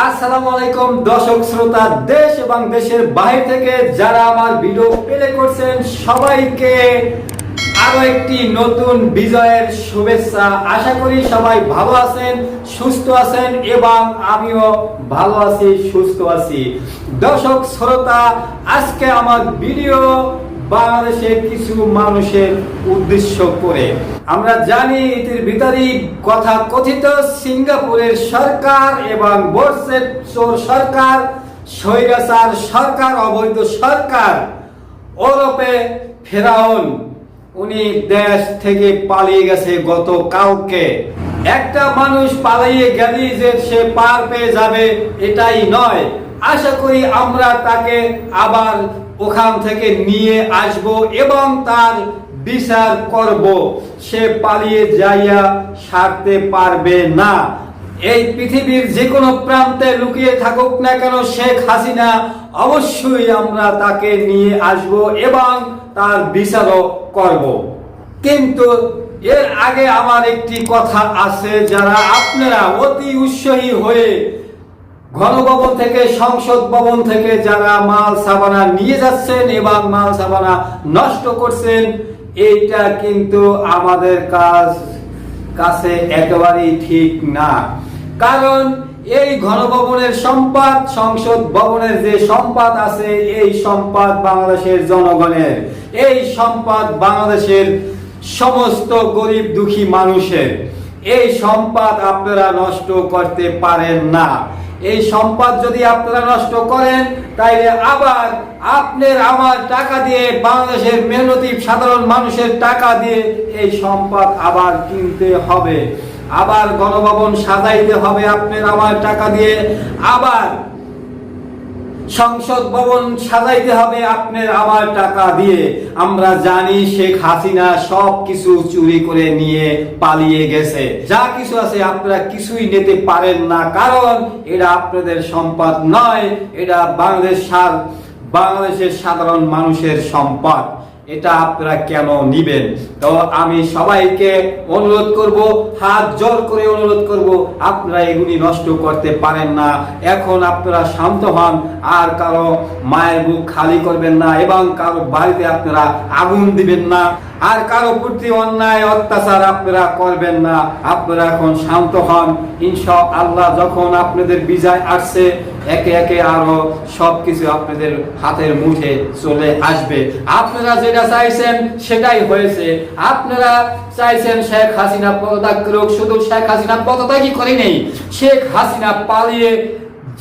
আসসালামু আলাইকুম দর্শক শ্রোতা, দেশ এবং দেশের বাইরে থেকে যারা আমার ভিডিও প্লে করছেন সবাইকে আরো একটি নতুন বিজয়ের শুভেচ্ছা। আশা করি সবাই ভালো আছেন, সুস্থ আছেন এবং আমিও ভালো আছি, সুস্থ আছি। দর্শক শ্রোতা, আজকে আমার ভিডিও বাংলাদেশের কিছু মানুষের উদ্দেশ্য করে। আমরা জানি এর ভিতরেই কথা কথিত সিঙ্গাপুরের সরকার এবং বর্ষের চোর সরকার, স্বৈরাচার সরকার, অবৈধ সরকার ওরফে ফেরাউন, উনি দেশ থেকে পালিয়ে গেছে গত কালকে। একটা মানুষ পালিয়ে গেলে যে সে পার পেয়ে যাবে এটাই নয়। আশা করি আমরা তাকে আবার ওখান থেকে নিয়ে আসব এবং তার বিচার করব। সে পালিয়ে যাইয়া ছাড়তে পারবে না। এই পৃথিবীর যে কোনো প্রান্তে লুকিয়ে থাকুক না কেন শেখ হাসিনা, অবশ্যই আমরা তাকে নিয়ে আসব এবং তার বিচারও করব। কিন্তু এর আগে আমার একটি কথা আছে, যারা আপনারা অতি উৎসাহী হয়ে গণভবন থেকে, সংসদ ভবন থেকে যারা মাল সাবানা নিয়ে যাচ্ছেন এবং মাল সাবানা নষ্ট করছেন, এইটা কিন্তু আমাদের কাছে একেবারেই ঠিক না। কারণ এই গণভবনের সম্পদ, সংসদ ভবনের যে সম্পদ আছে, এই সম্পদ বাংলাদেশের জনগণের, এই সম্পদ বাংলাদেশের সমস্ত গরিব দুঃখী মানুষের। এই সম্পদ আপনারা নষ্ট করতে পারেন না। এই সম্পদ যদি আপনারা নষ্ট করেন, তাইলে আবার আপনার আমার টাকা দিয়ে, বাংলাদেশের মেহনতি সাধারণ মানুষের টাকা দিয়ে এই সম্পদ আবার কিনতে হবে, আবার গণভবন সাজাইতে হবে আপনার আমার টাকা দিয়ে, আবার সংসদ ভবন সাজাইতে হবে আপনার আমার টাকা দিয়ে। আমরা জানি শেখ হাসিনা সব কিছু চুরি করে নিয়ে পালিয়ে গেছে। যা কিছু আছে আপনারা কিছুই নিতে পারেন না, কারণ এটা আপনাদের সম্পদ নয়, এটা বাংলাদেশের সাধারণ মানুষের সম্পদ। এটা আপনারা কেন নিবেন? তো আমি সবাইকে অনুরোধ করব, হাত জোর করে অনুরোধ করব, আপনারা এগুলি নষ্ট করতে পারেন না। এখন আপনারা শান্ত হন, আর কারো মায়ের বুক খালি করবেন না এবং কারো বাড়িতে আপনারা আগুন দিবেন না, আর কারো প্রতি অন্যায় অত্যাচার আপনারা করবেন না। আপনারা এখন শান্ত হন। ইনশাআল্লাহ যখন আপনাদের বিজয় আসছে, একে একে আরো সবকিছু আপনাদের হাতের মুঠে চলে আসবে। আপনারা যেটা চাইছেন সেটাই হয়েছে। আপনারা চাইছেন শেখ হাসিনা পদত্যাগ করুক, শুধু শেখ হাসিনা পদত্যাগই করেনি, শেখ হাসিনা পালিয়ে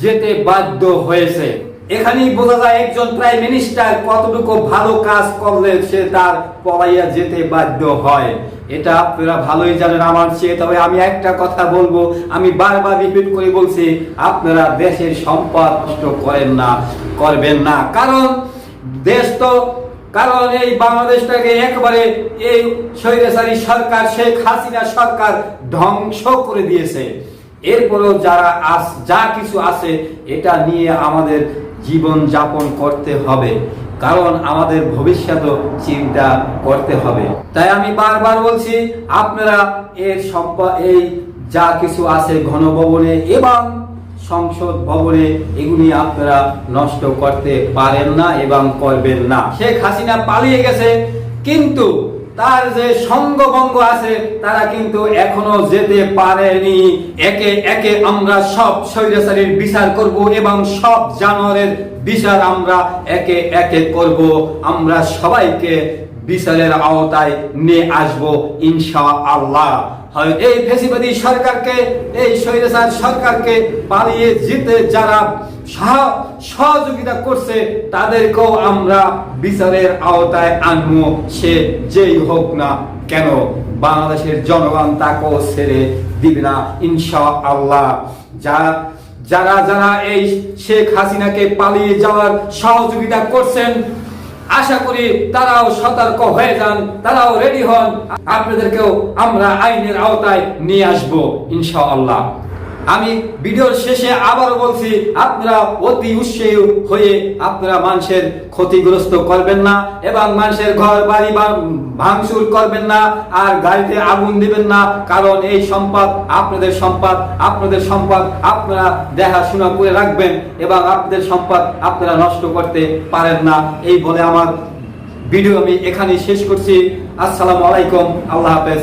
যেতে বাধ্য হয়েছে। এখানেই বোঝা যায় একজন প্রাইম মিনিস্টার কতটুকু ভালো কাজ করলে সে তার পলাইয়া যেতে বাধ্য হয়। এটা আপনারা ভালোই জানেন আমার চেয়ে। তবে আমি একটা কথা বলবো, আমি বারবার রিপিট করে বলছি, আপনারা দেশের সম্পদ নষ্ট করবেন না। কারণ এই বাংলাদেশটাকে একবারে এই স্বৈরাচারী সরকার, শেখ হাসিনা সরকার ধ্বংস করে দিয়েছে। এরপরেও যা কিছু আছে এটা নিয়ে আমাদের জীবন যাপন করতে হবে, কারণ আমাদের ভবিষ্যৎ চিন্তা করতে হবে। তাই আমি বারবার বলছি, আপনারা এর সম্পদ, এই যা কিছু আছে গণভবনে এবং সংসদ ভবনে, এগুলি আপনারা নষ্ট করতে পারেন না এবং করবেন না। শেখ হাসিনা পালিয়ে গেছে, কিন্তু তার যে সঙ্গবঙ্গ আছে তারা কিন্তু এখনো যেতে পারেনি। একে একে আমরা সব স্বৈরাচারীর বিচার করব এবং সব জানোয়ারের বিচার আমরা একে একে করব। আমরা সবাইকে বিচারের আওতায় নিয়ে আসব ইনশাআল্লাহ। এই ফ্যাসিবাদী সরকারকে, এই স্বৈরাচার সরকারকে পালিয়ে যেতে যারা সহযোগিতা করছে তাদেরকেও আমরা বিচারের আওতায় আনবো, সে যেই হোক না কেন। বাংলাদেশের জনগণ তাকেও ছেড়ে দিবে না ইনশাআল্লাহ। যারা এই শেখ হাসিনাকে পালিয়ে যাওয়ার সহযোগিতা করছেন, আশা করি তারাও সতর্ক হয়ে যান, তারাও রেডি হন। আপনাদেরকেও আমরা আইনের আওতায় নিয়ে আসবো ইনশাআল্লাহ। আমি ভিডিওর শেষে আবারও বলছি, আপনারা অতি উৎসাহী হয়ে আপনারা মানুষের ক্ষতিগ্রস্ত করবেন না এবং মানুষের ঘর বাড়ি ভাঙচুর করবেন না আর গাড়িতে আগুন দিবেন না, কারণ এই সম্পদ আপনাদের সম্পদ, আপনাদের সম্পদ আপনারা দেখাশোনা করে রাখবেন এবং আপনাদের সম্পদ আপনারা নষ্ট করতে পারেন না। এই বলে আমার ভিডিও আমি এখানেই শেষ করছি। আসসালামু আলাইকুম, আল্লাহ হাফেজ।